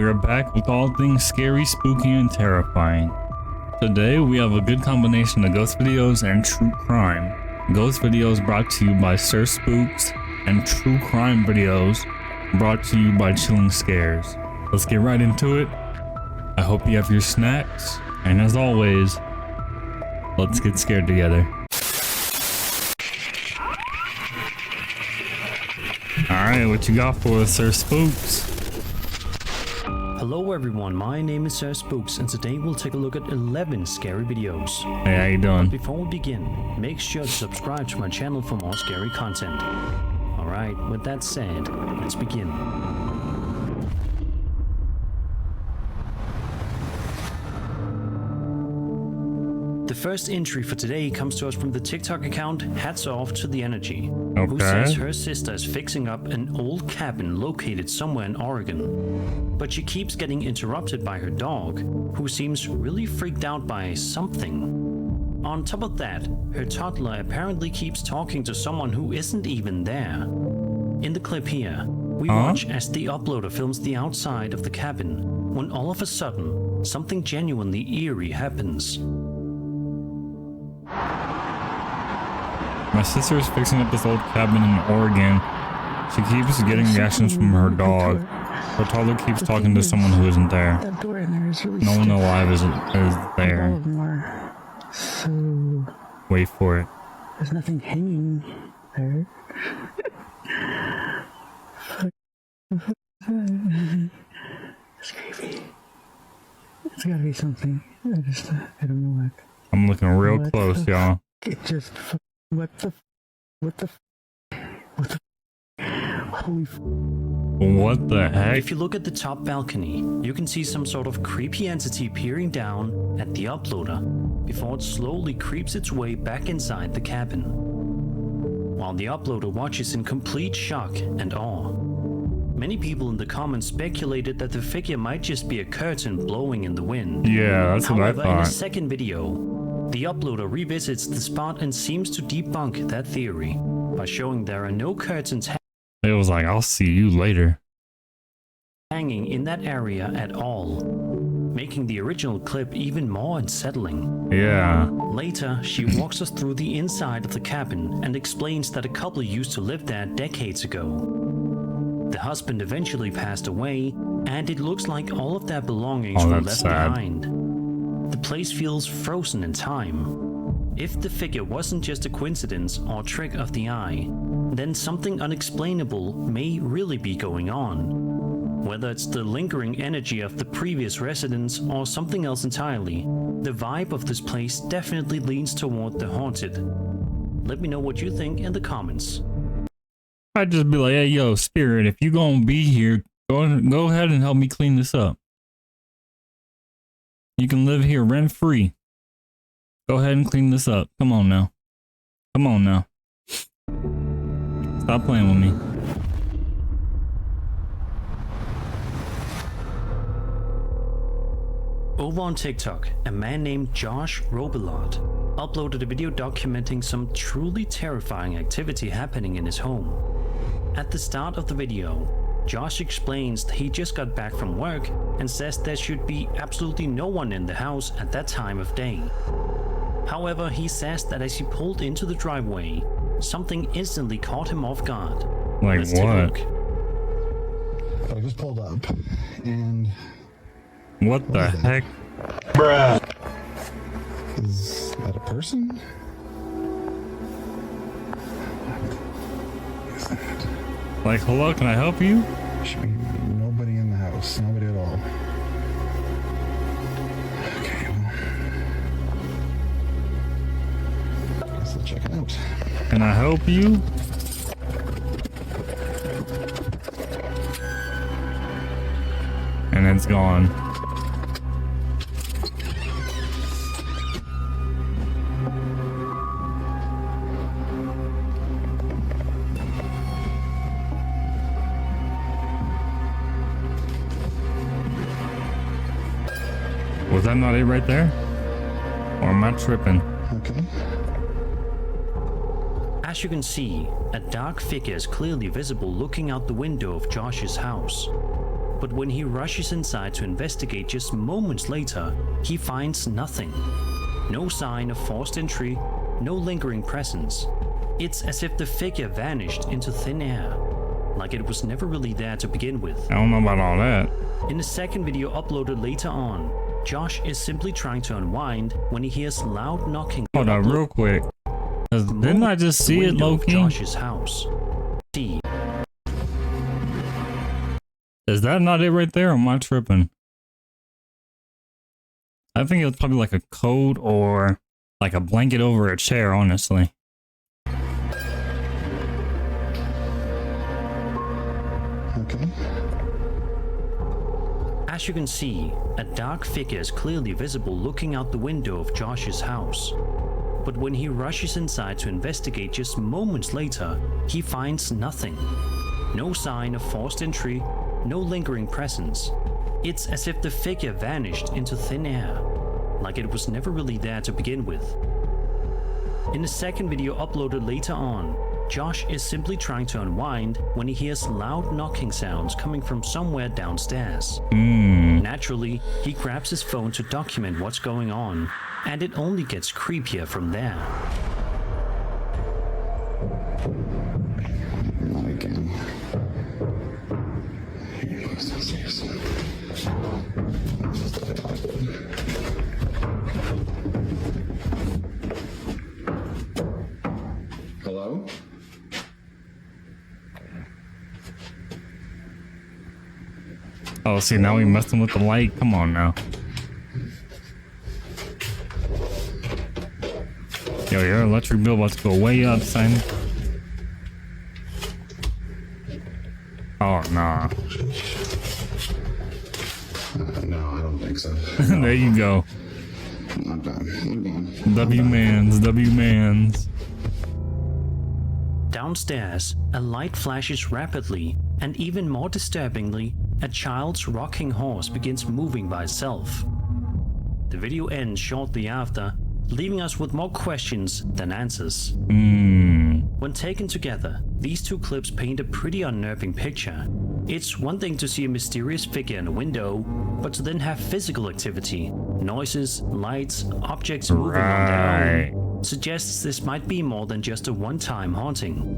We are back with all things scary, spooky, and terrifying. Today we have a good combination of ghost videos and true crime. Ghost videos brought to you by Sir Spooks, and true crime videos brought to you by Chilling Scares. Let's get right into it. I hope you have your snacks, and as always, let's get scared together. Alright, what you got for us, Sir Spooks? Hello everyone, my name is Sir Spooks, and today we'll take a look at 11 scary videos. Hey, how you doing? Before we begin, make sure to subscribe to my channel for more scary content. Alright, with that said, let's begin. The first entry for today comes to us from the TikTok account Hats Off to the Energy, who says her sister is fixing up an old cabin located somewhere in Oregon. But she keeps getting interrupted by her dog, who seems really freaked out by something. On top of that, her toddler apparently keeps talking to someone who isn't even there. In the clip here, we watch as the uploader films the outside of the cabin, when all of a sudden, something genuinely eerie happens. My sister is fixing up this old cabin in Oregon. She keeps getting reactions from her dog. Her toddler keeps talking to someone who isn't there. That door in there is really No one alive is All there. of them are. So Wait for it. there's nothing hanging there. It's creepy. It's gotta be something. I don't know what. I'm looking real What close, the y'all. It just. What the. Holy. What the heck? If you look at the top balcony, you can see some sort of creepy entity peering down at the uploader before it slowly creeps its way back inside the cabin. While the uploader watches in complete shock and awe. Many people in the comments speculated that the figure might just be a curtain blowing in the wind. Yeah, that's what I However, in a thought. second video, the uploader revisits the spot and seems to debunk that theory by showing there are no curtains It was like, I'll see you later. hanging in that area at all, making the original clip even more unsettling. Yeah. Later, she walks us through the inside of the cabin and explains that a couple used to live there decades ago. The husband eventually passed away, and it looks like all of their belongings were that's left sad. behind. The place feels frozen in time. If the figure wasn't just a coincidence or trick of the eye, then something unexplainable may really be going on. Whether it's the lingering energy of the previous residents or something else entirely, the vibe of this place definitely leans toward the haunted. Let me know what you think in the comments. I'd just be like, hey, yo, Spirit, if you gonna be here, go ahead and help me clean this up. You can live here rent free. Go ahead and clean this up. Come on now. Come on now. Stop playing with me. Over on TikTok, a man named Josh Robillard uploaded a video documenting some truly terrifying activity happening in his home. At the start of the video, Josh explains that he just got back from work and says there should be absolutely no one in the house at that time of day. However, he says that as he pulled into the driveway, something instantly caught him off guard. Like Let's take a what? look. I just pulled up, and What the heck? is that a person? What is that? Like, hello, can I help you? Should be nobody in the house, nobody at all. Okay, well, guess I'll check it out. Can I help you? And it's gone. Was that not it right there? Or am I tripping? Okay. As you can see, a dark figure is clearly visible looking out the window of Josh's house. But when he rushes inside to investigate just moments later, he finds nothing. No sign of forced entry, no lingering presence. It's as if the figure vanished into thin air, like it was never really there to begin with. I don't know about all that. In the second video uploaded later on, Josh is simply trying to unwind when he hears loud knocking. Hold on, real quick. Didn't I just see it, Loki? Josh's house. Is that not it right there, or am I tripping? I think it's probably like a code or like a blanket over a chair, honestly. Okay. As you can see, a dark figure is clearly visible looking out the window of Josh's house. But when he rushes inside to investigate just moments later, he finds nothing. No sign of forced entry, no lingering presence. It's as if the figure vanished into thin air, like it was never really there to begin with. In the second video uploaded later on, Josh is simply trying to unwind when he hears loud knocking sounds coming from somewhere downstairs. Naturally, he grabs his phone to document what's going on, and it only gets creepier from there. Not again. Here, close downstairs. Hello? Oh, see, now we messing with the light. Come on now. Yo, your electric bill about to go way up, son. Oh, nah. No, I don't think so. There you go. I'm done. I'm done. W-mans, W-mans. Downstairs, a light flashes rapidly, and even more disturbingly, a child's rocking horse begins moving by itself. The video ends shortly after, leaving us with more questions than answers. When taken together, these two clips paint a pretty unnerving picture. It's one thing to see a mysterious figure in a window, but to then have physical activity, noises, lights, objects moving on their own, suggests this might be more than just a one-time haunting.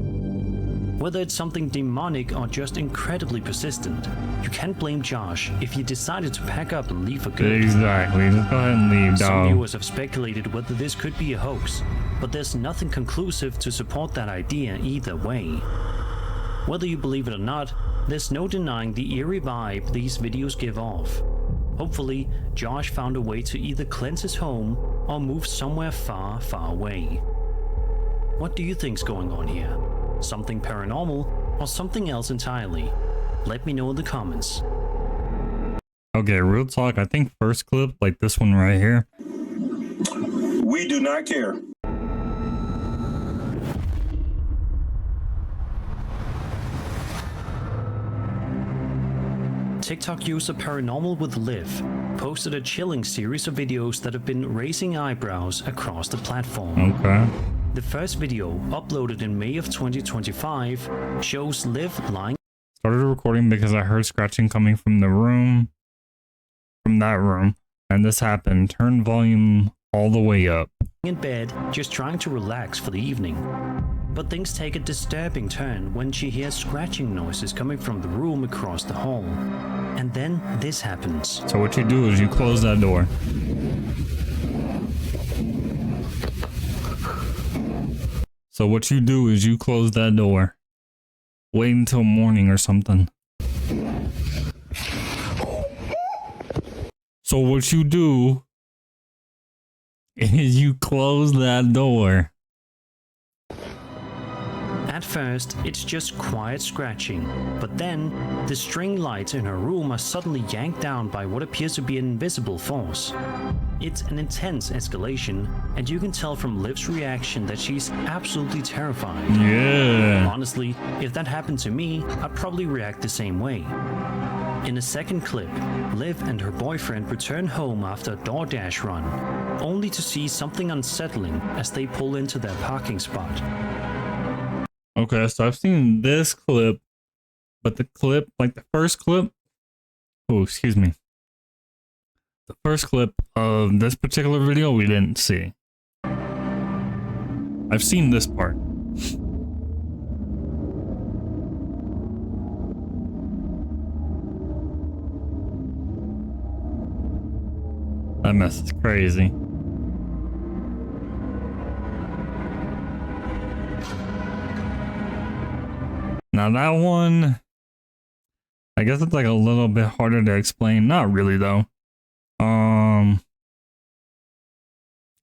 Whether it's something demonic or just incredibly persistent, you can't blame Josh if he decided to pack up and leave for good. Exactly, just go ahead and leave, Some dog. viewers have speculated whether this could be a hoax, but there's nothing conclusive to support that idea either way. Whether you believe it or not, there's no denying the eerie vibe these videos give off. Hopefully, Josh found a way to either cleanse his home or move somewhere far, far away. What do you think's going on here? Something paranormal or something else entirely? Let me know in the comments. Okay, real talk. I think first clip, like this one right here. We do not care. TikTok user Paranormal with Liv posted a chilling series of videos that have been raising eyebrows across the platform. Okay. The first video, uploaded in May of 2025, shows Liv lying Started recording because I heard scratching coming from the room. From that room. And this happened. Turn volume all the way up. in bed, just trying to relax for the evening. But things take a disturbing turn when she hears scratching noises coming from the room across the hall. And then this happens. So what you do is you close that door. So what you do is you close that door. Wait until morning or something. So what you do is you close that door. At first, it's just quiet scratching, but then the string lights in her room are suddenly yanked down by what appears to be an invisible force. It's an intense escalation, and you can tell from Liv's reaction that she's absolutely terrified. Yeah. Honestly, if that happened to me, I'd probably react the same way. In the second clip, Liv and her boyfriend return home after a DoorDash run, only to see something unsettling as they pull into their parking spot. Okay, so I've seen this clip, but the clip, like the first clip, Oh, excuse me. The first clip of this particular video we didn't see. I've seen this part. That mess is crazy. Now that one, I guess it's like a little bit harder to explain. Not really though.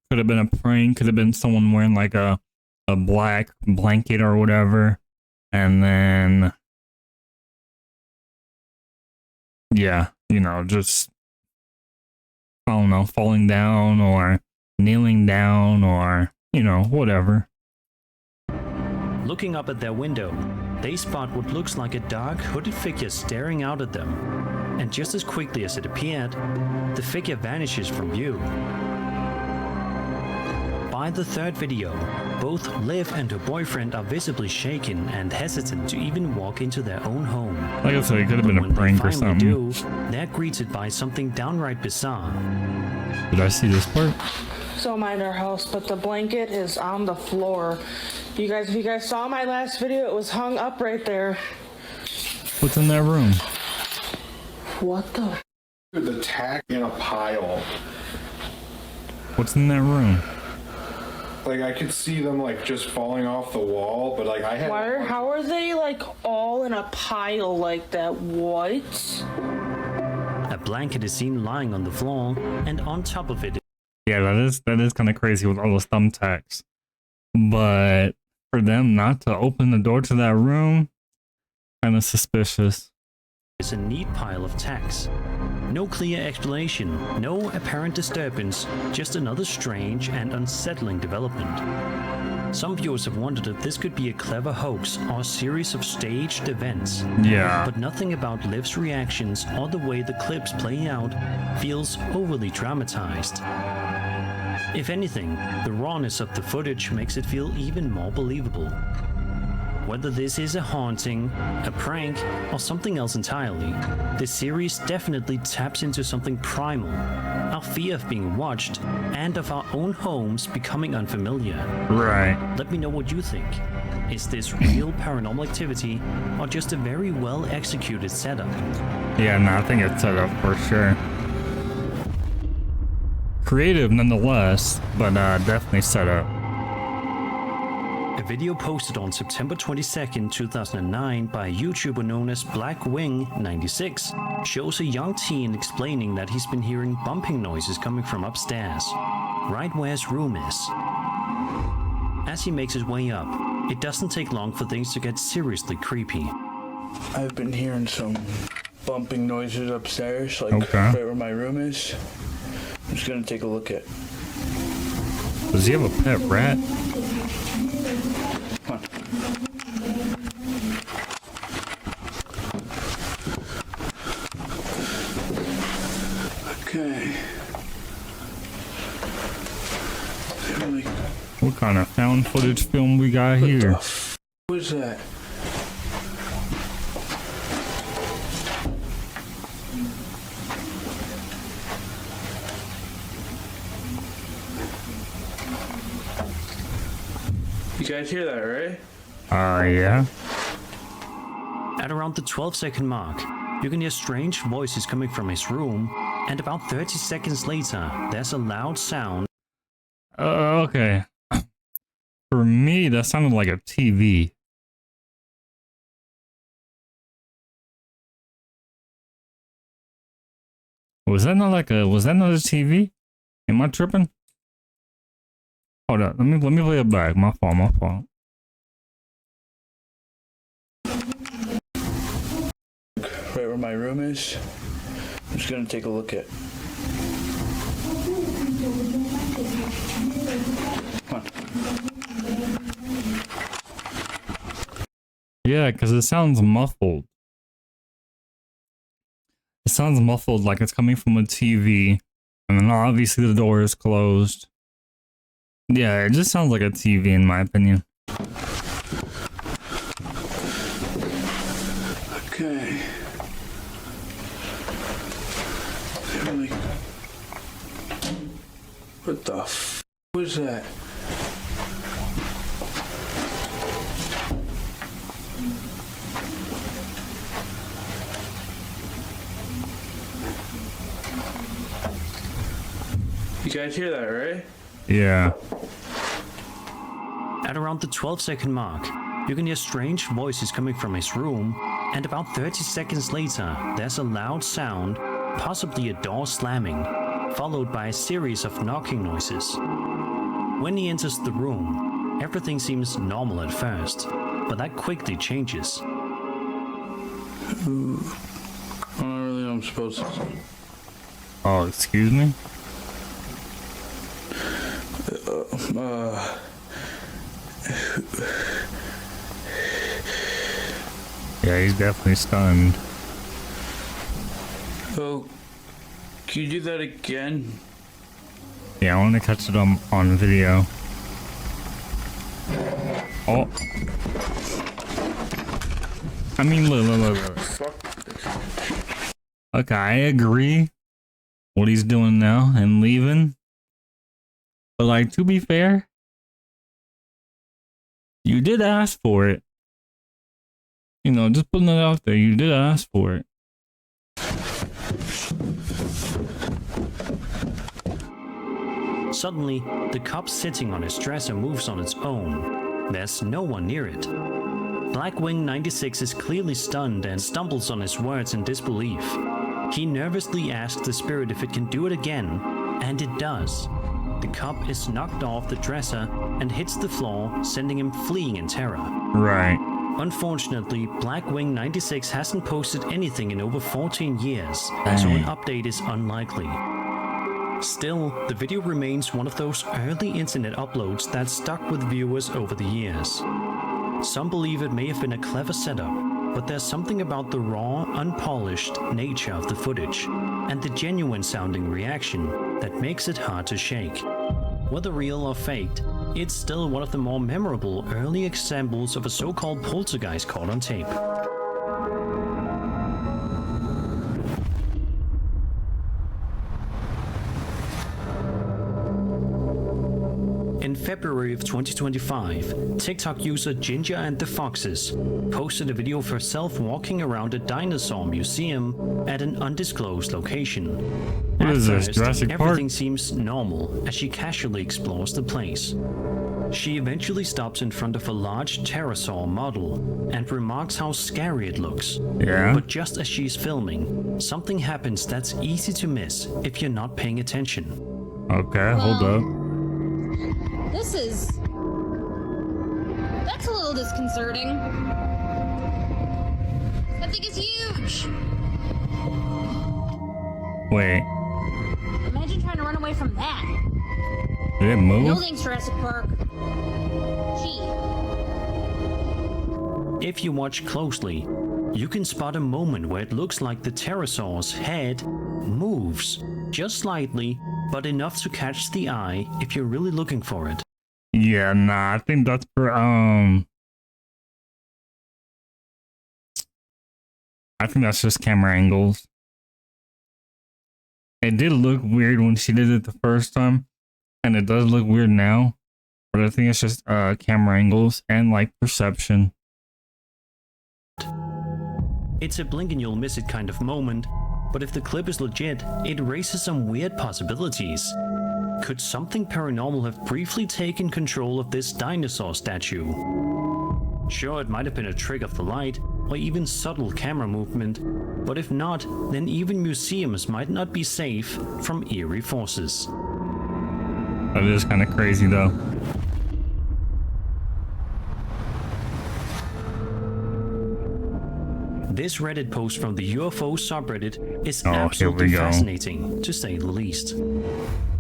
Could have been a prank, could have been someone wearing like a black blanket or whatever. And then, yeah, you know, just, I don't know, falling down or kneeling down or, you know, whatever. Looking up at their window, they spot what looks like a dark, hooded figure staring out at them. And just as quickly as it appeared, the figure vanishes from view. By the third video, both Liv and her boyfriend are visibly shaken and hesitant to even walk into their own home. Like I said, it could have been a prank or something. Do, they're greeted by something downright bizarre. Did I see this part? So I'm at our house, but the blanket is on the floor. You guys, if you guys saw my last video, it was hung up right there. What's in that room? What the? The tack in a pile. What's in that room? Like I could see them like just falling off the wall, but like I had. How are they like all in a pile like that? What? A blanket is seen lying on the floor, and on top of it. Yeah, that is kind of crazy with all those thumbtacks. But for them not to open the door to that room, kind of suspicious. Is a neat pile of tacks. No clear explanation, no apparent disturbance, just another strange and unsettling development. Some viewers have wondered if this could be a clever hoax or a series of staged events. Yeah. But nothing about Liv's reactions or the way the clips play out feels overly dramatized. If anything, the rawness of the footage makes it feel even more believable. Whether this is a haunting, a prank, or something else entirely, this series definitely taps into something primal, our fear of being watched, and of our own homes becoming unfamiliar. Right. Let me know what you think. Is this real paranormal activity, or just a very well executed setup? Yeah, no, I think it's set up for sure. Creative nonetheless, but definitely set up. A video posted on September 22nd, 2009 by a YouTuber known as Blackwing96 shows a young teen explaining that he's been hearing bumping noises coming from upstairs, right where his room is. As he makes his way up, it doesn't take long for things to get seriously creepy. I've been hearing some bumping noises upstairs, like okay. right where my room is. I'm just gonna take a look at. Does he have a pet rat? Come on. Okay. What kind of found footage film we got here? What is that? You guys hear that, right? Yeah. At around the 12-second mark, you can hear strange voices coming from his room, and about 30 seconds later, there's a loud sound. Okay. For me, that sounded like a TV. Was that not a TV? Am I tripping? Hold up, let me play it back. My fault. Right where my room is. I'm just gonna take a look at. Come on. Yeah, because it sounds muffled. It sounds muffled like it's coming from a TV. And then obviously the door is closed. Yeah, it just sounds like a TV in my opinion. Okay. Like, what the f was that? You guys hear that, right? Yeah. At around the 12-second mark, you can hear strange voices coming from his room, and about 30 seconds later, there's a loud sound, possibly a door slamming, followed by a series of knocking noises. When he enters the room, everything seems normal at first, but that quickly changes. I don't really know what I'm supposed to say. Oh, excuse me? Yeah, he's definitely stunned. Oh, can you do that again? Yeah, I want to catch it on video. Oh. I mean, look. Okay, I agree what he's doing now and leaving. But like, to be fair, you did ask for it. You know, just putting it out there, you did ask for it. Suddenly, the cup sitting on his dresser moves on its own. There's no one near it. Blackwing 96 is clearly stunned and stumbles on his words in disbelief. He nervously asks the spirit if it can do it again, and it does. The cup is knocked off the dresser and hits the floor, sending him fleeing in terror. Right. Unfortunately, Blackwing 96 hasn't posted anything in over 14 years, so an update is unlikely. Still, the video remains one of those early internet uploads that stuck with viewers over the years. Some believe it may have been a clever setup, but there's something about the raw, unpolished nature of the footage and the genuine sounding reaction that makes it hard to shake. Whether real or faked, it's still one of the more memorable early examples of a so-called poltergeist caught on tape. In February of 2025, TikTok user Ginger and the Foxes posted a video of herself walking around a dinosaur museum at an undisclosed location. What is this, first, Jurassic Park? everything seems normal as she casually explores the place. She eventually stops in front of a large pterosaur model and remarks how scary it looks. Yeah. But just as she's filming, something happens that's easy to miss if you're not paying attention. Okay, hold up. This is... That's a little disconcerting. That thing is huge! Wait, Imagine trying to run away from that. did it No move? thanks, Jurassic Park. Gee. If you watch closely, you can spot a moment where it looks like the pterosaur's head moves, just slightly, but enough to catch the eye if you're really looking for it. Yeah, nah, I think that's for, I think that's just camera angles. It did look weird when she did it the first time, and it does look weird now, but I think it's just, camera angles and, like, perception. It's a blink and you'll miss it kind of moment, but if the clip is legit, it raises some weird possibilities. Could something paranormal have briefly taken control of this dinosaur statue? Sure, it might have been a trick of the light, or even subtle camera movement, but if not, then even museums might not be safe from eerie forces. That is kind of crazy, though. This Reddit post from the UFO subreddit is Oh, here absolutely we go. fascinating, to say the least.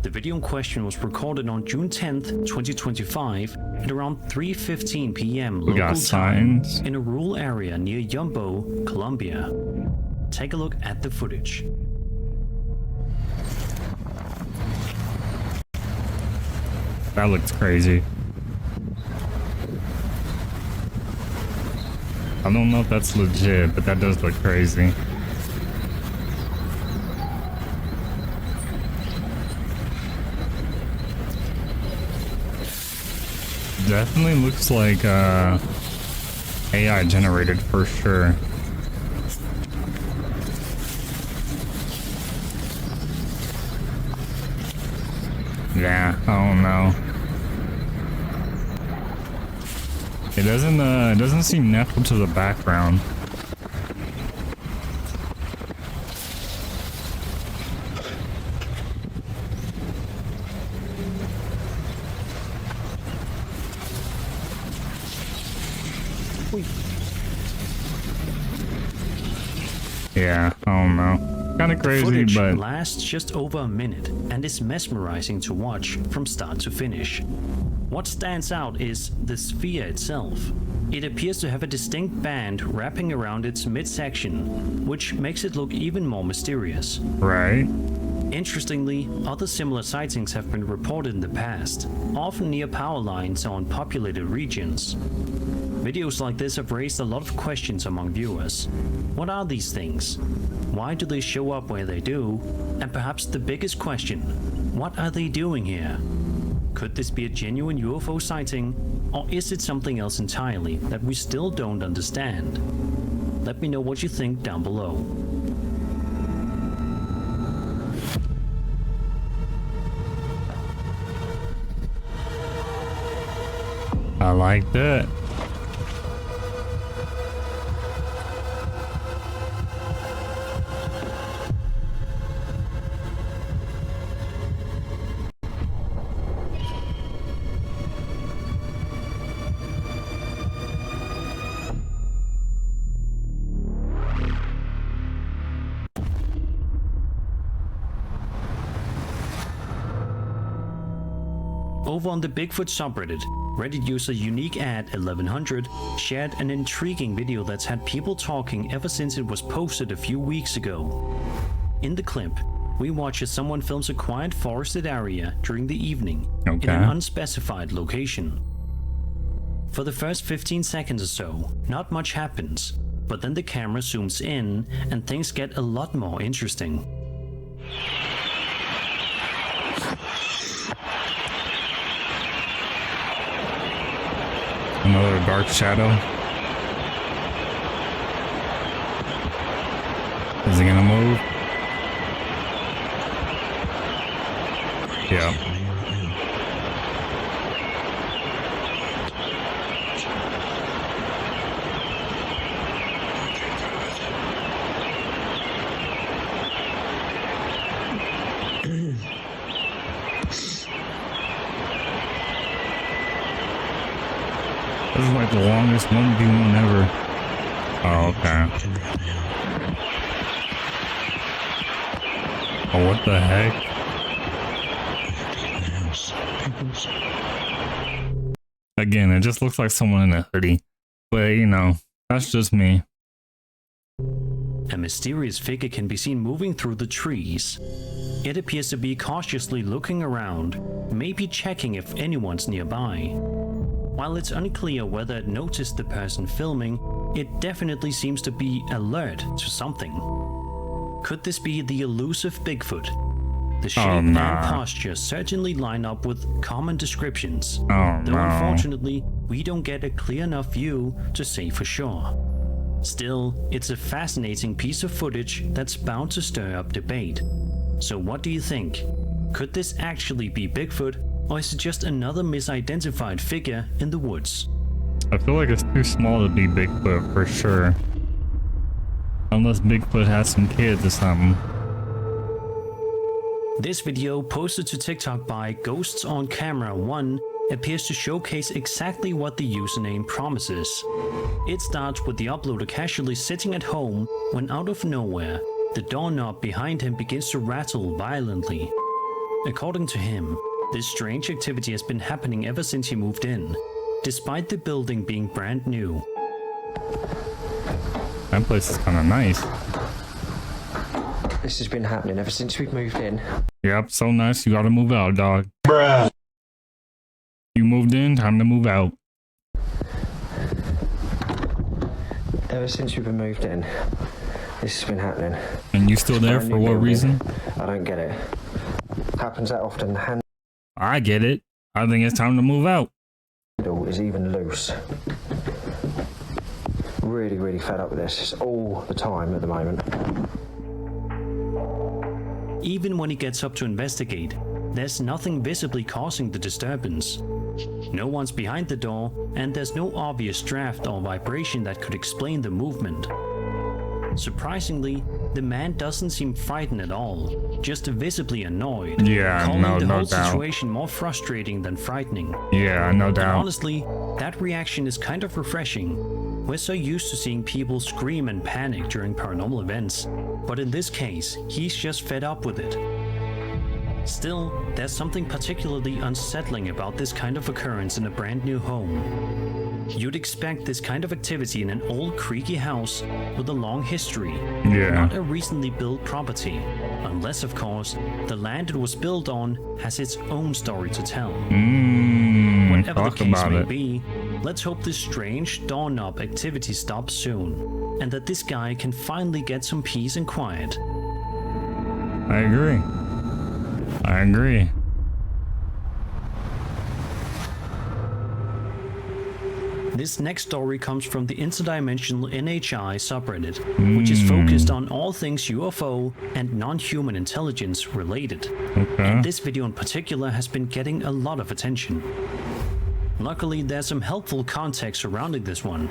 The video in question was recorded on June 10th, 2025 at around 3:15 p.m. We got local time signs. in a rural area near Yumbo, Colombia. Take a look at the footage. That looks crazy. I don't know if that's legit, but that does look crazy. definitely looks like AI generated for sure. Yeah, I don't know. It doesn't seem natural to the background. Yeah, I don't know. Kind of crazy, Footage but lasts just over a minute and is mesmerizing to watch from start to finish. What stands out is the sphere itself. It appears to have a distinct band wrapping around its midsection, which makes it look even more mysterious. right. Interestingly, other similar sightings have been reported in the past, often near power lines or in populated regions. Videos like this have raised a lot of questions among viewers. What are these things? Why do they show up where they do? And perhaps the biggest question, what are they doing here? Could this be a genuine UFO sighting, or is it something else entirely that we still don't understand? Let me know what you think down below. I like that. Over on the Bigfoot subreddit, Reddit user UniqueAd1100 shared an intriguing video that's had people talking ever since it was posted a few weeks ago. In the clip, we watch as someone films a quiet forested area during the evening in an unspecified location. For the first 15 seconds or so, not much happens, but then the camera zooms in and things get a lot more interesting. Another dark shadow. Is he gonna move? Yeah. This is like the longest 1v1 ever. Oh, okay. Oh, what the heck? Again, it just looks like someone in a hoodie. But, you know, that's just me. A mysterious figure can be seen moving through the trees. It appears to be cautiously looking around, maybe checking if anyone's nearby. While it's unclear whether it noticed the person filming, it definitely seems to be alert to something. Could this be the elusive Bigfoot? The shape and posture certainly line up with common descriptions, though unfortunately, we don't get a clear enough view to say for sure. Still, it's a fascinating piece of footage that's bound to stir up debate. So what do you think? Could this actually be Bigfoot, or is it just another misidentified figure in the woods? I feel like it's too small to be Bigfoot for sure. Unless Bigfoot has some kids or something. This video, posted to TikTok by Ghosts on Camera 1, appears to showcase exactly what the username promises. It starts with the uploader casually sitting at home when out of nowhere, the doorknob behind him begins to rattle violently. According to him, this strange activity has been happening ever since he moved in, despite the building being brand new. That place is kind of nice. This has been happening ever since we've moved in. Yep, so nice you gotta move out, dog. Bruh. You moved in, time to move out. Ever since we've been moved in, this has been happening. And you still there for what reason? I don't get it. Happens that often. The handle I get it. I think it's time to move out. is even loose. Really, really fed up with this. It's all the time at the moment. Even when he gets up to investigate, there's nothing visibly causing the disturbance. No one's behind the door, and there's no obvious draft or vibration that could explain the movement. Surprisingly, the man doesn't seem frightened at all, just visibly annoyed, Yeah, calling no the whole doubt. situation more frustrating than frightening. Yeah, no And doubt. honestly, that reaction is kind of refreshing. We're so used to seeing people scream and panic during paranormal events, but in this case, he's just fed up with it. Still, there's something particularly unsettling about this kind of occurrence in a brand new home. You'd expect this kind of activity in an old creaky house with a long history, Yeah. not a recently built property, unless of course, the land it was built on has its own story to tell. Whatever the Talk case about may it. be, let's hope this strange doorknob activity stops soon, and that this guy can finally get some peace and quiet. I agree. I agree. This next story comes from the interdimensional NHI subreddit, which is focused on all things UFO and non-human intelligence related. Okay. And this video in particular has been getting a lot of attention. Luckily, there's some helpful context surrounding this one.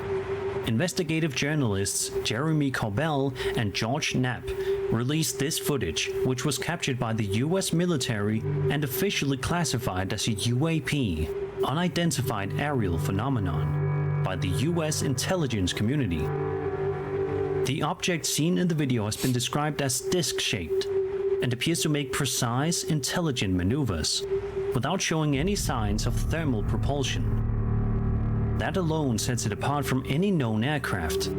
Investigative journalists Jeremy Corbell and George Knapp released this footage, which was captured by the US military and officially classified as a UAP, unidentified aerial phenomenon, by the US intelligence community. The object seen in the video has been described as disc-shaped and appears to make precise, intelligent maneuvers without showing any signs of thermal propulsion. That alone sets it apart from any known aircraft.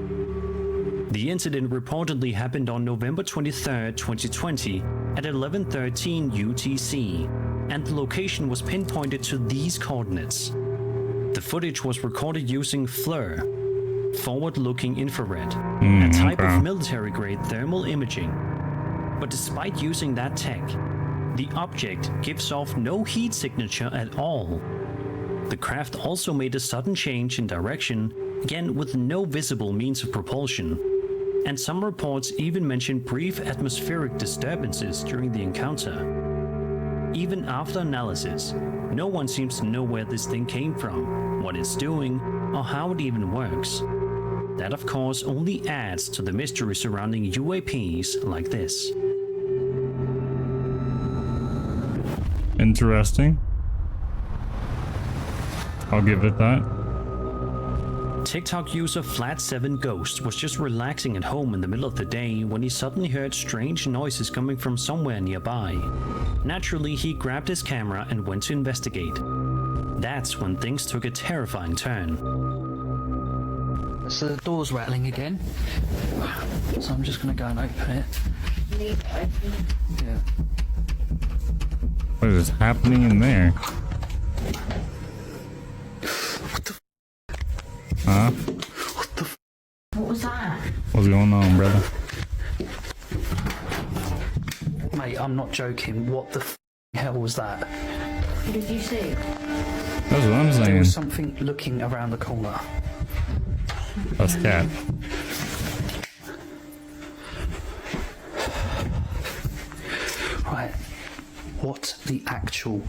The incident reportedly happened on November 23, 2020 at 11:13 UTC, and the location was pinpointed to these coordinates. The footage was recorded using FLIR, forward-looking infrared, a type of military-grade thermal imaging. But despite using that tech, the object gives off no heat signature at all. The craft also made a sudden change in direction, again with no visible means of propulsion, and some reports even mention brief atmospheric disturbances during the encounter. Even after analysis, no one seems to know where this thing came from, what it's doing, or how it even works. That of course only adds to the mystery surrounding UAPs like this. Interesting. I'll give it that. TikTok user Flat7Ghost was just relaxing at home in the middle of the day when he suddenly heard strange noises coming from somewhere nearby. Naturally, he grabbed his camera and went to investigate. That's when things took a terrifying turn. So the door's rattling again. So I'm just going to go and open it. Yeah. What is happening in there? Huh? What was that? What's going on, brother? Mate, I'm not joking. What the hell was that? What did you see? That's what I'm There saying. was something looking around the corner. That's cat. Right. What the actual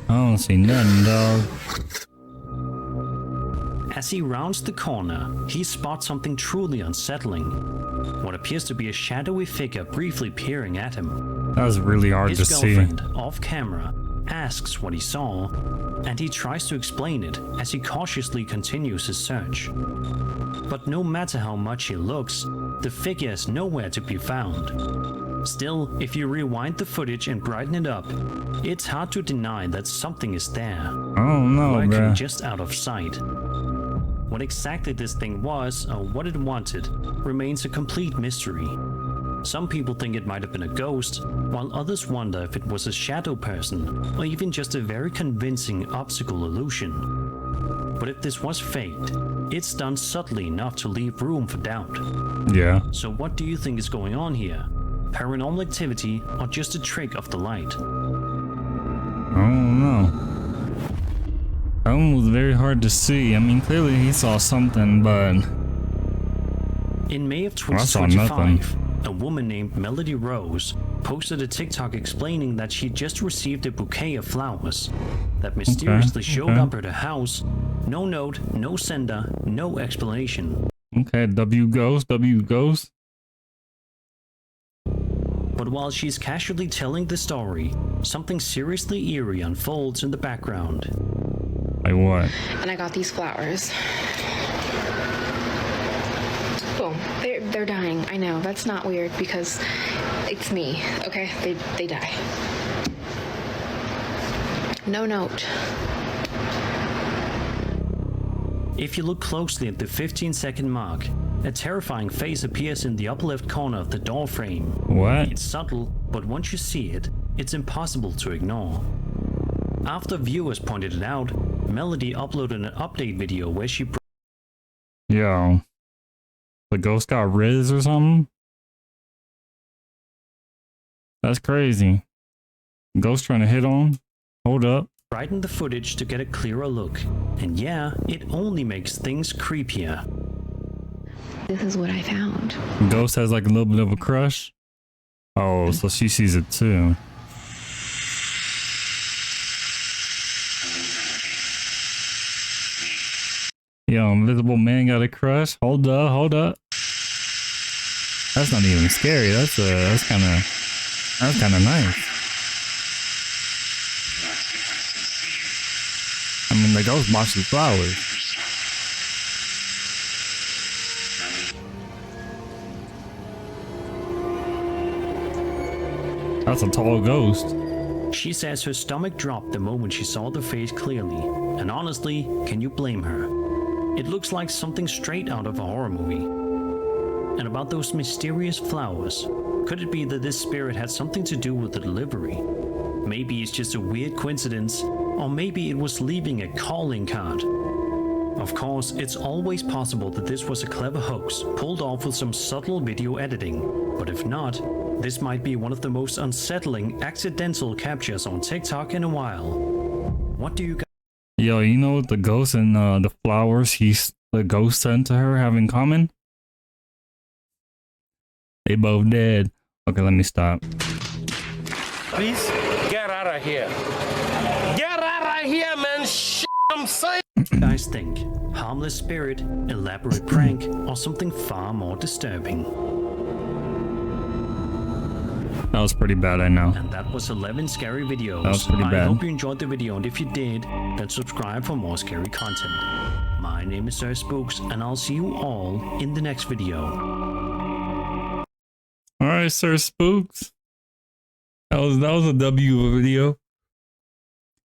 I don't see nothing, dog. As he rounds the corner, he spots something truly unsettling. What appears to be a shadowy figure briefly peering at him. That was really hard His to see. girlfriend, off camera, asks what he saw, and he tries to explain it as he cautiously continues his search. But no matter how much he looks, the figure is nowhere to be found. Still, if you rewind the footage and brighten it up, it's hard to deny that something is there, Oh no, lurking bruh. just out of sight. What exactly this thing was, or what it wanted, remains a complete mystery. Some people think it might have been a ghost, while others wonder if it was a shadow person, or even just a very convincing optical illusion. But if this was faked, it's done subtly enough to leave room for doubt. Yeah. So what do you think is going on here? Paranormal activity or just a trick of the light? I don't know. That one was very hard to see. I mean, clearly he saw something, but in May of I saw nothing. 2025, a woman named Melody Rose posted a TikTok explaining that she just received a bouquet of flowers that mysteriously showed up at her house. No note, no sender, no explanation. Okay, W goes. But while she's casually telling the story, something seriously eerie unfolds in the background. Like what? And I got these flowers. Boom. They're dying. I know. That's not weird because it's me. Okay? They die. No note. If you look closely at the 15-second mark, a terrifying face appears in the upper left corner of the door frame. What? It's subtle, but once you see it, it's impossible to ignore. After viewers pointed it out, Melody uploaded an update video where she... Yo. The ghost got Riz or something? That's crazy. Ghost trying to hit on? Hold up. brightened the footage to get a clearer look. And yeah, it only makes things creepier. This is what I found. Ghost has like a little bit of a crush. Oh, so she sees it too. Yo, Invisible Man got a crush. Hold up. That's not even scary. That's kind of nice. I mean, the ghost watched the flowers. That's a tall ghost. She says her stomach dropped the moment she saw the face clearly. And honestly, can you blame her? It looks like something straight out of a horror movie. And about those mysterious flowers, could it be that this spirit had something to do with the delivery? Maybe it's just a weird coincidence, or maybe it was leaving a calling card. Of course, it's always possible that this was a clever hoax, pulled off with some subtle video editing. But if not, this might be one of the most unsettling accidental captures on TikTok in a while. What do you guys... Yo, you know what the ghost and the flowers the ghost sent to her have in common? They both dead. Okay, let me stop. Please get out of here. Get out of here, man. I'm saying. You guys think? Harmless spirit, elaborate prank, or something far more disturbing? That was pretty bad, I know. And that was 11 scary videos. That was pretty bad. I hope you enjoyed the video, and if you did, then subscribe for more scary content. My name is Sir Spooks, and I'll see you all in the next video. Alright, Sir Spooks. That was a W video.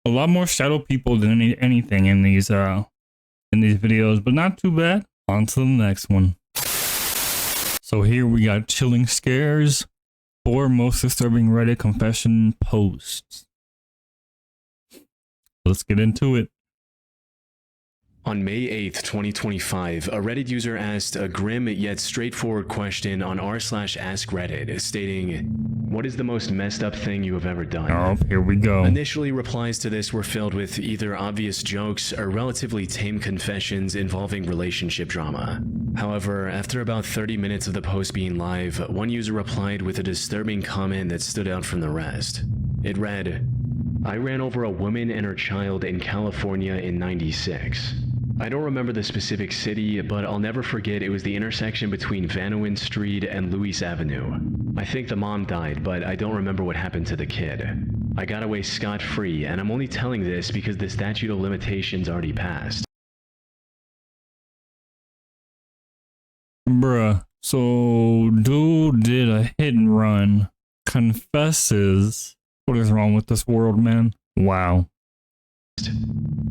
A lot more shadow people than anything in these videos, but not too bad. On to the next one. So here we got chilling scares. 4 most disturbing Reddit confession posts. Let's get into it. On May 8th, 2025, a Reddit user asked a grim yet straightforward question on r/askreddit, stating, "What is the most messed up thing you have ever done?" Oh, here we go. Initially, replies to this were filled with either obvious jokes or relatively tame confessions involving relationship drama. However, after about 30 minutes of the post being live, one user replied with a disturbing comment that stood out from the rest. It read, "I ran over a woman and her child in California in '96. I don't remember the specific city, but I'll never forget it was the intersection between Vanowen Street and Louis Avenue. I think the mom died, but I don't remember what happened to the kid. I got away scot-free, and I'm only telling this because the statute of limitations already passed." Bruh, so dude did a hit and run, confesses. What is wrong with this world, man? Wow.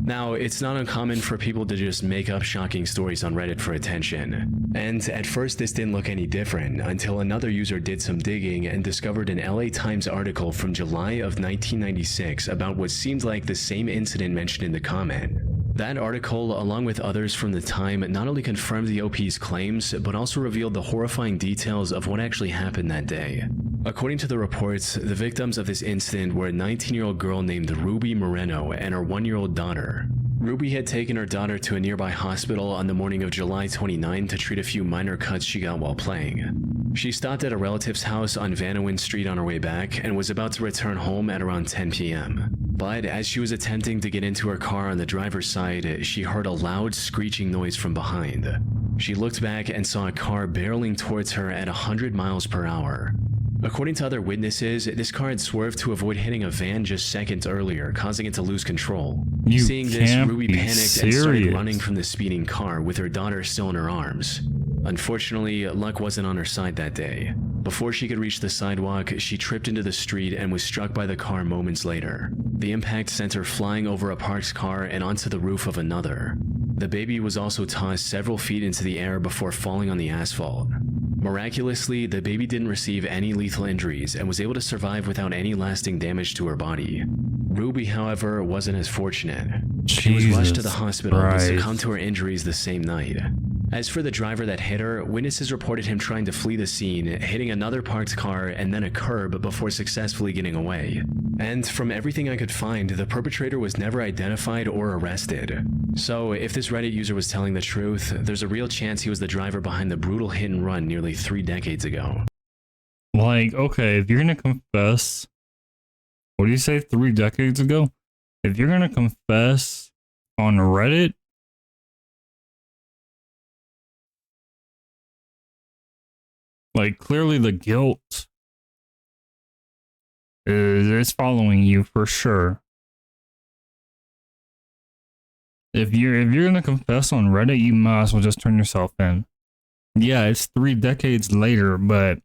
Now, it's not uncommon for people to just make up shocking stories on Reddit for attention. And at first this didn't look any different until another user did some digging and discovered an LA Times article from July of 1996 about what seems like the same incident mentioned in the comment. That article, along with others from the time, not only confirmed the OP's claims, but also revealed the horrifying details of what actually happened that day. According to the reports, the victims of this incident were a 19-year-old girl named Ruby Moreno and her 1-year-old daughter. Ruby had taken her daughter to a nearby hospital on the morning of July 29 to treat a few minor cuts she got while playing. She stopped at a relative's house on Vanawin Street on her way back and was about to return home at around 10 p.m. But as she was attempting to get into her car on the driver's side, she heard a loud screeching noise from behind. She looked back and saw a car barreling towards her at 100 miles per hour. According to other witnesses, this car had swerved to avoid hitting a van just seconds earlier, causing it to lose control. Seeing this, Ruby panicked and started running from the speeding car with her daughter still in her arms. Unfortunately, luck wasn't on her side that day. Before she could reach the sidewalk, she tripped into the street and was struck by the car moments later. The impact sent her flying over a parked car and onto the roof of another. The baby was also tossed several feet into the air before falling on the asphalt. Miraculously, the baby didn't receive any lethal injuries and was able to survive without any lasting damage to her body. Ruby, however, wasn't as fortunate. She was rushed to the hospital but succumbed to her injuries the same night. As for the driver that hit her, witnesses reported him trying to flee the scene, hitting another parked car and then a curb before successfully getting away. And from everything I could find, the perpetrator was never identified or arrested. So if this Reddit user was telling the truth, there's a real chance he was the driver behind the brutal hit and run nearly 3 decades ago. Like, okay, if you're gonna confess, what do you say, 3 decades ago? If you're gonna confess on Reddit, like, clearly the guilt is following you for sure. If you're gonna confess on Reddit, you might as well just turn yourself in. Yeah, it's 3 decades later, but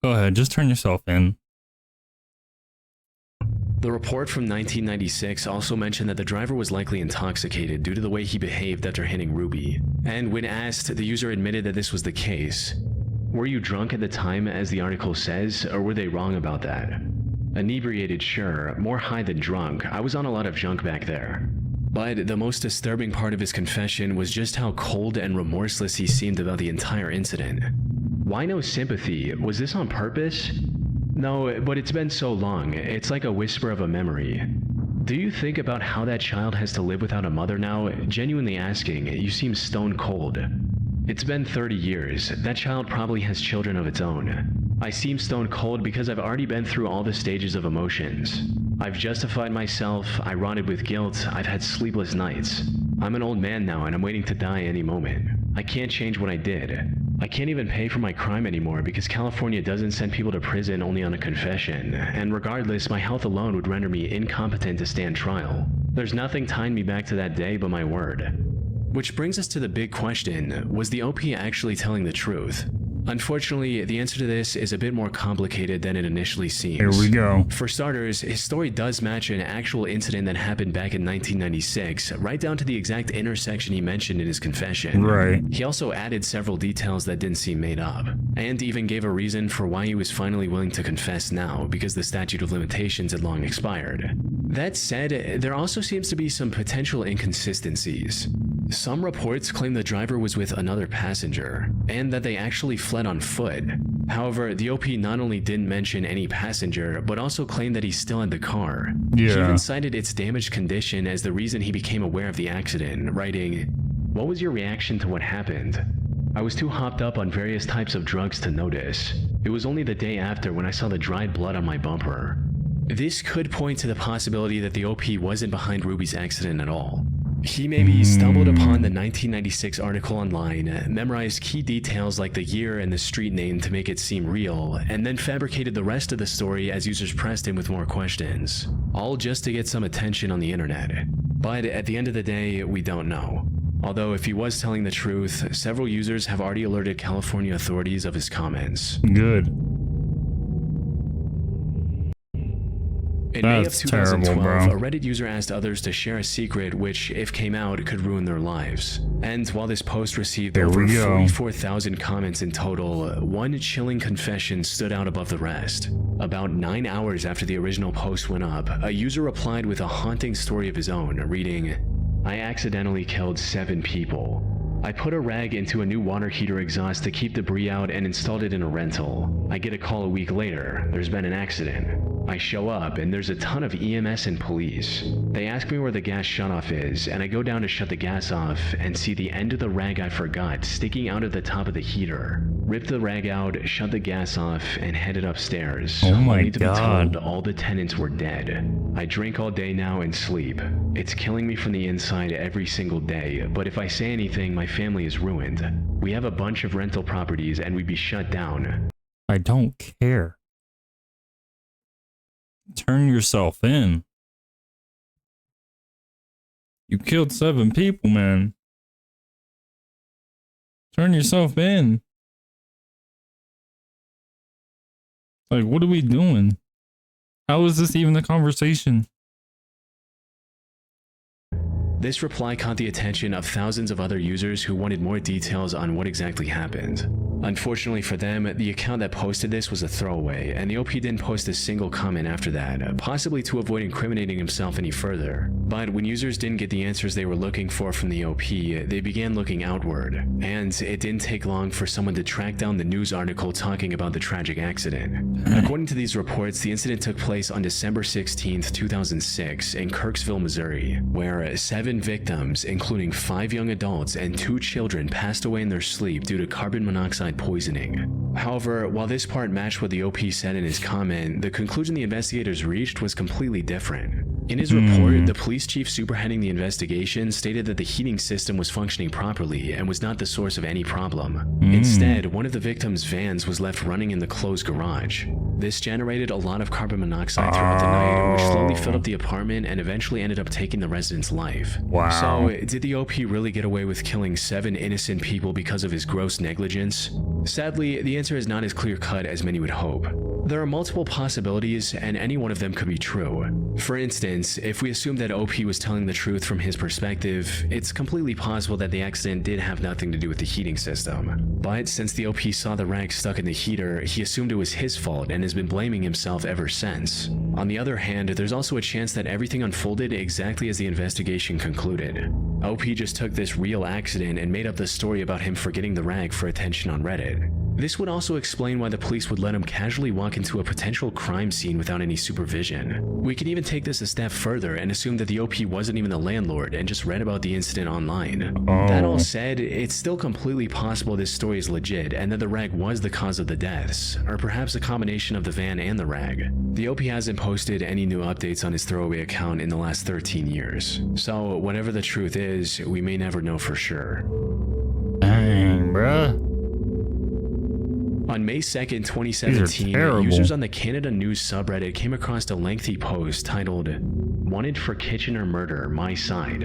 go ahead, just turn yourself in. The report from 1996 also mentioned that the driver was likely intoxicated due to the way he behaved after hitting Ruby. And when asked, the user admitted that this was the case. Were you drunk at the time, as the article says, or were they wrong about that? Inebriated, sure, more high than drunk. I was on a lot of junk back there. But the most disturbing part of his confession was just how cold and remorseless he seemed about the entire incident. Why no sympathy? Was this on purpose? No, but it's been so long. It's like a whisper of a memory. Do you think about how that child has to live without a mother now? Genuinely asking, you seem stone cold. It's been 30 years. That child probably has children of its own. I seem stone cold because I've already been through all the stages of emotions. I've justified myself, I rotted with guilt, I've had sleepless nights. I'm an old man now and I'm waiting to die any moment. I can't change what I did. I can't even pay for my crime anymore because California doesn't send people to prison only on a confession, and regardless, my health alone would render me incompetent to stand trial. There's nothing tying me back to that day but my word. Which brings us to the big question, was the OP actually telling the truth? Unfortunately, the answer to this is a bit more complicated than it initially seems. Here we go. For starters, his story does match an actual incident that happened back in 1996, right down to the exact intersection he mentioned in his confession. Right. He also added several details that didn't seem made up, and even gave a reason for why he was finally willing to confess now, because the statute of limitations had long expired. That said, there also seems to be some potential inconsistencies. Some reports claim the driver was with another passenger, and that they actually fled on foot. However, the OP not only didn't mention any passenger, but also claimed that he still had the car. Yeah. He even cited its damaged condition as the reason he became aware of the accident, writing, "What was your reaction to what happened? I was too hopped up on various types of drugs to notice. It was only the day after when I saw the dried blood on my bumper." This could point to the possibility that the OP wasn't behind Ruby's accident at all. He maybe stumbled upon the 1996 article online, memorized key details like the year and the street name to make it seem real, and then fabricated the rest of the story as users pressed him with more questions. All just to get some attention on the internet. But at the end of the day, we don't know. Although if he was telling the truth, several users have already alerted California authorities of his comments. Good. In May of That's 2012, terrible, a Reddit user asked others to share a secret which, if came out, could ruin their lives. And while this post received over 44,000 comments in total, one chilling confession stood out above the rest. About 9 hours after the original post went up, a user replied with a haunting story of his own, reading, "I accidentally killed 7 people. I put a rag into a new water heater exhaust to keep debris out and installed it in a rental. I get a call a week later. There's been an accident. I show up and there's a ton of EMS and police. They ask me where the gas shutoff is, and I go down to shut the gas off and see the end of the rag I forgot sticking out of the top of the heater. Ripped the rag out, shut the gas off, and headed upstairs. Oh my only to be God. told all the tenants were dead. I drink all day now and sleep. It's killing me from the inside every single day, but if I say anything, my family is ruined. We have a bunch of rental properties and we'd be shut down." I don't care. Turn yourself in. You killed 7 people, man. Turn yourself in. Like, what are we doing? How is this even a conversation? This reply caught the attention of thousands of other users who wanted more details on what exactly happened. Unfortunately for them, the account that posted this was a throwaway, and the OP didn't post a single comment after that, possibly to avoid incriminating himself any further. But when users didn't get the answers they were looking for from the OP, they began looking outward, and it didn't take long for someone to track down the news article talking about the tragic accident. According to these reports, the incident took place on December 16th, 2006 in Kirksville, Missouri, where 7 victims, including 5 young adults and 2 children, passed away in their sleep due to carbon monoxide poisoning. However, while this part matched what the OP said in his comment, the conclusion the investigators reached was completely different. In his report, the police chief superheading the investigation stated that the heating system was functioning properly and was not the source of any problem. Instead, one of the victims' vans was left running in the closed garage. This generated a lot of carbon monoxide throughout the night, which slowly filled up the apartment and eventually ended up taking the resident's life. Wow. So, did the OP really get away with killing 7 innocent people because of his gross negligence? Sadly, the answer is not as clear-cut as many would hope. There are multiple possibilities, and any one of them could be true. For instance, if we assume that OP was telling the truth from his perspective, it's completely possible that the accident did have nothing to do with the heating system. But since the OP saw the rag stuck in the heater, he assumed it was his fault and has been blaming himself ever since. On the other hand, there's also a chance that everything unfolded exactly as the investigation concluded. OP just took this real accident and made up the story about him forgetting the rag for attention on Reddit. This would also explain why the police would let him casually walk into a potential crime scene without any supervision. We could even take this a step further and assume that the OP wasn't even the landlord and just read about the incident online. That all said, it's still completely possible this story is legit and that the rag was the cause of the deaths, or perhaps a combination of the van and the rag. The OP hasn't posted any new updates on his throwaway account in the last 13 years, so whatever the truth is, we may never know for sure. Dang, bruh. On May 2nd, 2017, users on the Canada News subreddit came across a lengthy post titled, "Wanted for Kitchener Murder, My Side."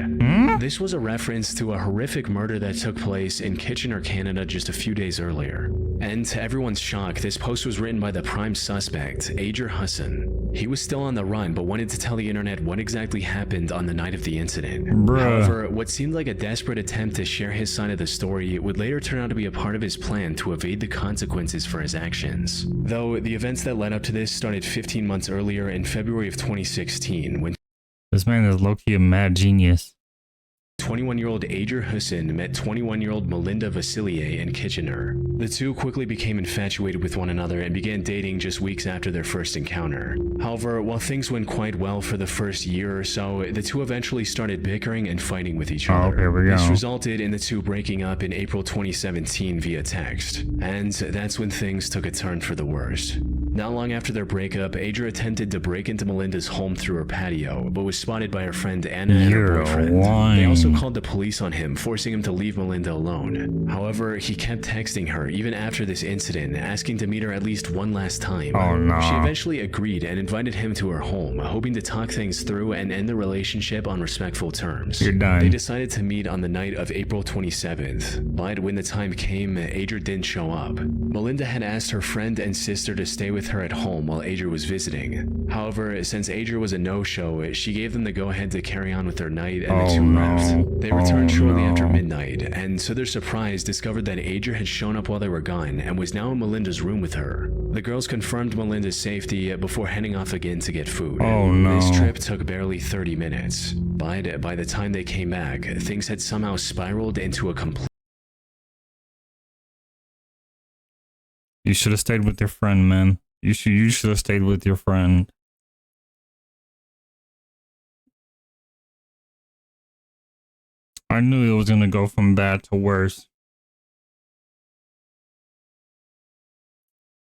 This was a reference to a horrific murder that took place in Kitchener, Canada just a few days earlier. And to everyone's shock, this post was written by the prime suspect, Ager Husson. He was still on the run, but wanted to tell the internet what exactly happened on the night of the incident. However, what seemed like a desperate attempt to share his side of the story would later turn out to be a part of his plan to evade the consequences for his actions. Though the events that led up to this started 15 months earlier in February of 2016, when this man is low-key a mad genius. 21-year-old Ager Husson met 21-year-old Melinda Vasilier in Kitchener. The two quickly became infatuated with one another and began dating just weeks after their first encounter. However, while things went quite well for the first year or so, the two eventually started bickering and fighting with each other. Here we go. This resulted in the two breaking up in April 2017 via text, and that's when things took a turn for the worst. Not long after their breakup, Ager attempted to break into Melinda's home through her patio, but was spotted by her friend Anna and her boyfriend. They also called the police on him, forcing him to leave Melinda alone. However, he kept texting her even after this incident, asking to meet her at least one last time. She eventually agreed and invited him to her home, hoping to talk things through and end the relationship on respectful terms. They decided to meet on the night of April 27th, but when the time came, Ager didn't show up. Melinda had asked her friend and sister to stay with with her at home while Adrian was visiting. However, since Adrian was a no-show, she gave them the go-ahead to carry on with their night, and the two left. They returned shortly after midnight, and to their surprise discovered that Adrian had shown up while they were gone and was now in Melinda's room with her. The girls confirmed Melinda's safety before heading off again to get food. This trip took barely 30 minutes, but by the time they came back, things had somehow spiraled into a complete... You should have stayed with your friend, man. You should have stayed with your friend. I knew it was gonna go from bad to worse.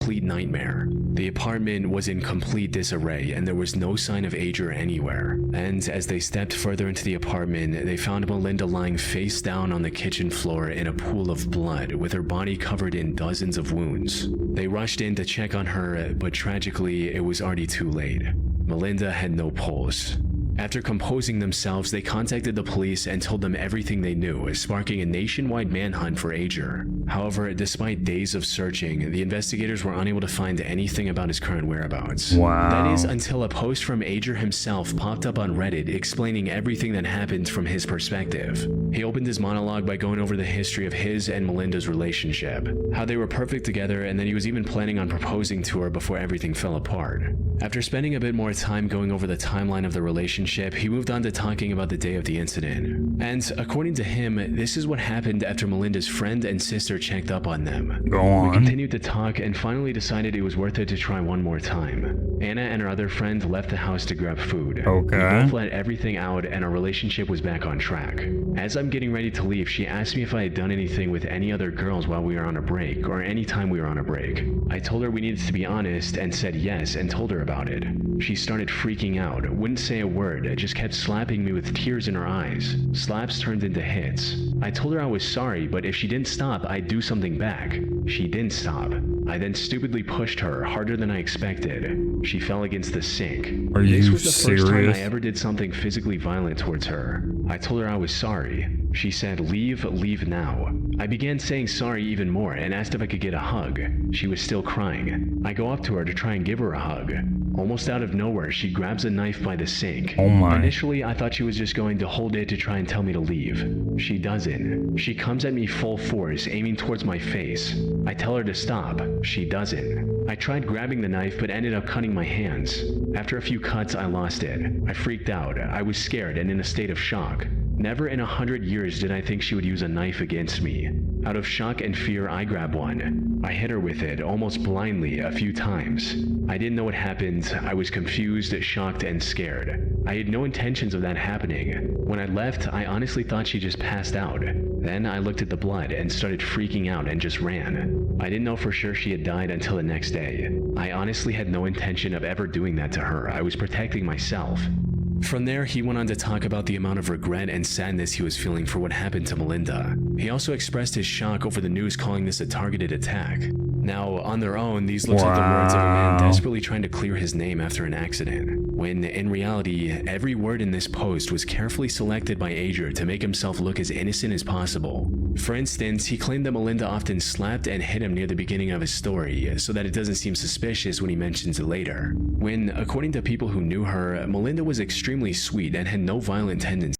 Complete nightmare. The apartment was in complete disarray and there was no sign of Adrian anywhere. And as they stepped further into the apartment, they found Melinda lying face down on the kitchen floor in a pool of blood with her body covered in dozens of wounds. They rushed in to check on her, but tragically it was already too late. Melinda had no pulse. After composing themselves, they contacted the police and told them everything they knew, sparking a nationwide manhunt for Adrian. However, despite days of searching, the investigators were unable to find anything about his current whereabouts. Wow. That is until a post from Adrian himself popped up on Reddit explaining everything that happened from his perspective. He opened his monologue by going over the history of his and Melinda's relationship, how they were perfect together, and that he was even planning on proposing to her before everything fell apart. After spending a bit more time going over the timeline of the relationship, he moved on to talking about the day of the incident. And according to him, this is what happened after Melinda's friend and sister checked up on them. Go on. We continued to talk and finally decided it was worth it to try one more time. Anna and her other friend left the house to grab food. Okay. We both let everything out and our relationship was back on track. As I'm getting ready to leave, she asked me if I had done anything with any other girls while we were on a break, or any time we were on a break. I told her we needed to be honest and said yes and told her about it. She started freaking out, wouldn't say a word, just kept slapping me with tears in her eyes. Slaps turned into hits. I told her I was sorry, but if she didn't stop, I'd do something back. She didn't stop. I then stupidly pushed her harder than I expected. She fell against the sink. Are you This was the first time serious? I ever did something physically violent towards her. I told her I was sorry. She said, leave now. I began saying sorry even more and asked if I could get a hug. She was still crying. I go up to her to try and give her a hug. Almost out of nowhere, she grabs a knife by the sink. Oh my. Initially, I thought she was just going to hold it to try and tell me to leave. She doesn't. She comes at me full force, aiming towards my face. I tell her to stop. She doesn't. I tried grabbing the knife, but ended up cutting my hands. After a few cuts, I lost it. I freaked out. I was scared and in a state of shock. Never in 100 years did I think she would use a knife against me. Out of shock and fear, I grab one. I hit her with it, almost blindly, a few times. I didn't know what happened. I was confused, shocked, and scared. I had no intentions of that happening. When I left, I honestly thought she just passed out. Then I looked at the blood and started freaking out and just ran. I didn't know for sure she had died until the next day. I honestly had no intention of ever doing that to her. I was protecting myself. From there, he went on to talk about the amount of regret and sadness he was feeling for what happened to Melinda. He also expressed his shock over the news calling this a targeted attack. Now, on their own, these look like the words of a man desperately trying to clear his name after an accident, when in reality, every word in this post was carefully selected by Adrian to make himself look as innocent as possible. For instance, he claimed that Melinda often slapped and hit him near the beginning of his story, so that it doesn't seem suspicious when he mentions it later. When, according to people who knew her, Melinda was extremely sweet and had no violent tendencies.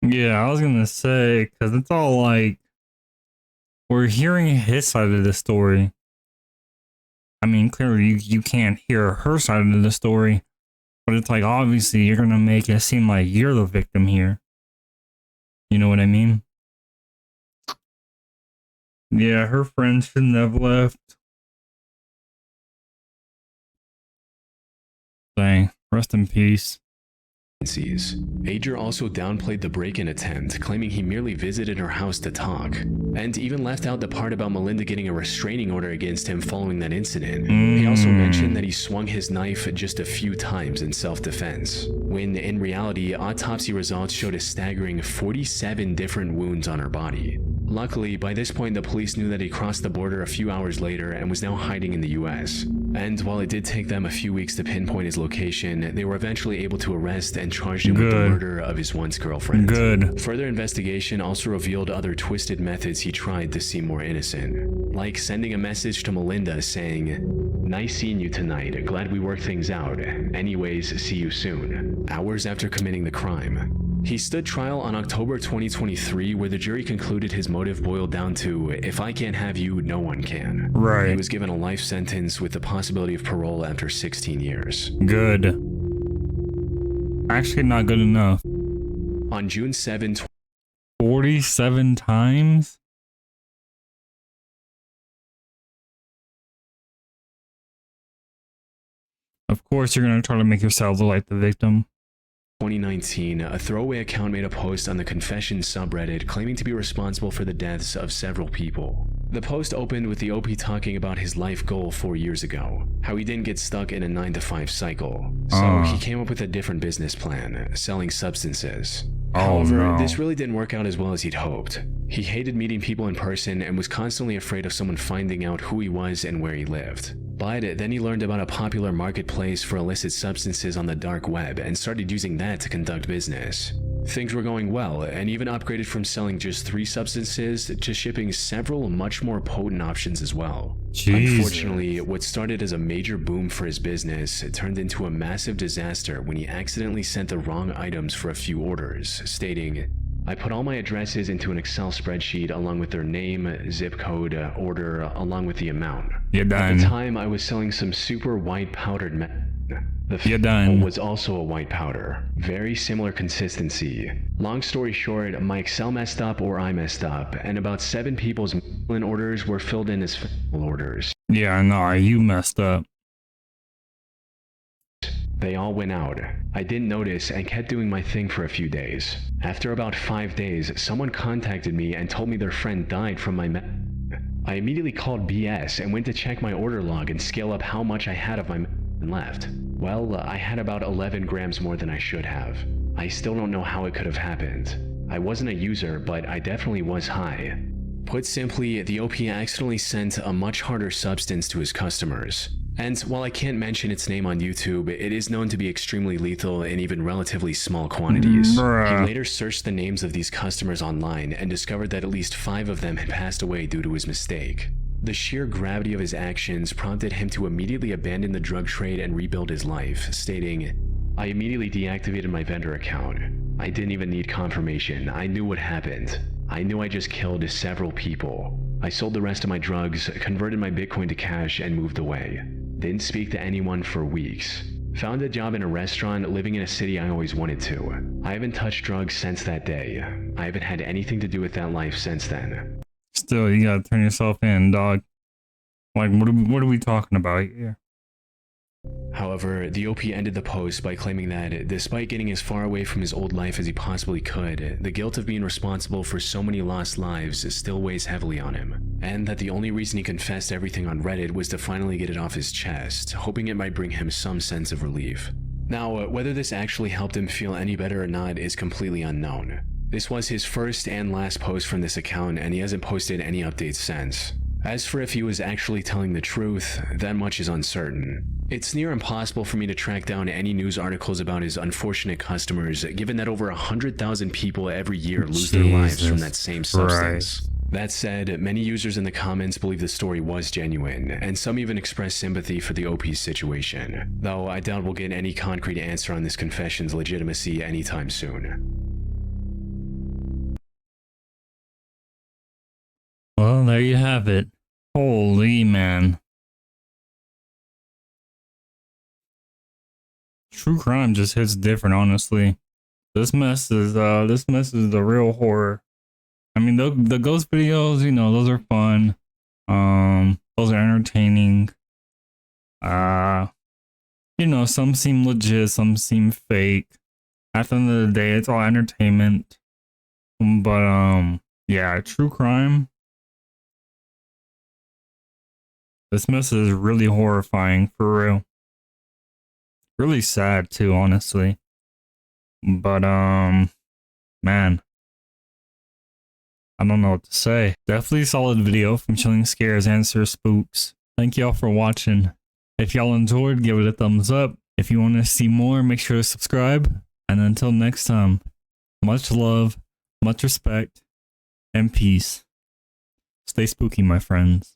Yeah, I was gonna say, because it's all like, we're hearing his side of the story. I mean, clearly you can't hear her side of the story, but it's like, obviously you're gonna make it seem like you're the victim here. You know what I mean? Yeah, her friends shouldn't have left. Dang, rest in peace. Adrian also downplayed the break-in attempt, claiming he merely visited her house to talk, and even left out the part about Melinda getting a restraining order against him following that incident. He also mentioned that he swung his knife just a few times in self-defense, when in reality, autopsy results showed a staggering 47 different wounds on her body. Luckily, by this point, the police knew that he crossed the border a few hours later and was now hiding in the US. And while it did take them a few weeks to pinpoint his location, they were eventually able to arrest and charge him with the murder of his once girlfriend. Further investigation also revealed other twisted methods he tried to seem more innocent, like sending a message to Melinda saying, "Nice seeing you tonight, glad we worked things out. Anyways, see you soon," hours after committing the crime. He stood trial on October 2023, where the jury concluded his motive boiled down to, "If I can't have you, no one can." Right. He was given a life sentence with the possibility of parole after 16 years. Good. Actually, not good enough. On June 7, 47 times? Of course, you're going to try to make yourself look like the victim. 2019, a throwaway account made a post on the Confessions subreddit claiming to be responsible for the deaths of several people. The post opened with the OP talking about his life goal 4 years ago, how he didn't get stuck in a 9-to-5 cycle. So he came up with a different business plan, selling substances. However, this really didn't work out as well as he'd hoped. He hated meeting people in person and was constantly afraid of someone finding out who he was and where he lived. But then he learned about a popular marketplace for illicit substances on the dark web and started using that to conduct business. Things were going well, and even upgraded from selling just 3 substances to shipping several much more potent options as well. Unfortunately, what started as a major boom for his business turned into a massive disaster when he accidentally sent the wrong items for a few orders, stating, "I put all my addresses into an Excel spreadsheet along with their name, zip code, order, along with the amount. At the time, I was selling some super white powdered meth. The fentanyl was also a white powder. Very similar consistency. Long story short, my Excel messed up or I messed up, and about 7 people's mail-in orders were filled in as fentanyl orders. Yeah, no, you messed up. They all went out. I didn't notice and kept doing my thing for a few days. After about 5 days, someone contacted me and told me their friend died from my I immediately called BS and went to check my order log and scale up how much I had of my left. Well, I had about 11 grams more than I should have. I still don't know how it could have happened. I wasn't a user, but I definitely was high." Put simply, the OP accidentally sent a much harder substance to his customers. And while I can't mention its name on YouTube, it is known to be extremely lethal in even relatively small quantities. He later searched the names of these customers online and discovered that at least 5 of them had passed away due to his mistake. The sheer gravity of his actions prompted him to immediately abandon the drug trade and rebuild his life, stating, "I immediately deactivated my vendor account. I didn't even need confirmation. I knew what happened. I knew I just killed several people. I sold the rest of my drugs, converted my Bitcoin to cash, and moved away. Didn't speak to anyone for weeks. Found a job in a restaurant, living in a city I always wanted to. I haven't touched drugs since that day. I haven't had anything to do with that life since then." Still, you gotta turn yourself in, dog. Like, what are we talking about here? However, the OP ended the post by claiming that, despite getting as far away from his old life as he possibly could, the guilt of being responsible for so many lost lives still weighs heavily on him, and that the only reason he confessed everything on Reddit was to finally get it off his chest, hoping it might bring him some sense of relief. Now, whether this actually helped him feel any better or not is completely unknown. This was his first and last post from this account, and he hasn't posted any updates since. As for if he was actually telling the truth, that much is uncertain. It's near impossible for me to track down any news articles about his unfortunate customers, given that over 100,000 people every year lose their lives from that same substance. That said, many users in the comments believe the story was genuine, and some even express sympathy for the OP's situation, though I doubt we'll get any concrete answer on this confession's legitimacy anytime soon. Well, there you have it. Holy man. True crime just hits different, honestly. This mess is the real horror. I mean, the ghost videos, you know, those are fun. Those are entertaining. You know, some seem legit, some seem fake. At the end of the day, it's all entertainment. But yeah, true crime. This mess is really horrifying, for real. Really sad too, honestly. But man, I don't know what to say. Definitely a solid video from Chilling Scares and Sir Spooks. Thank y'all for watching. If y'all enjoyed, give it a thumbs up. If you want to see more, make sure to subscribe. And until next time, much love, much respect, and peace. Stay spooky, my friends.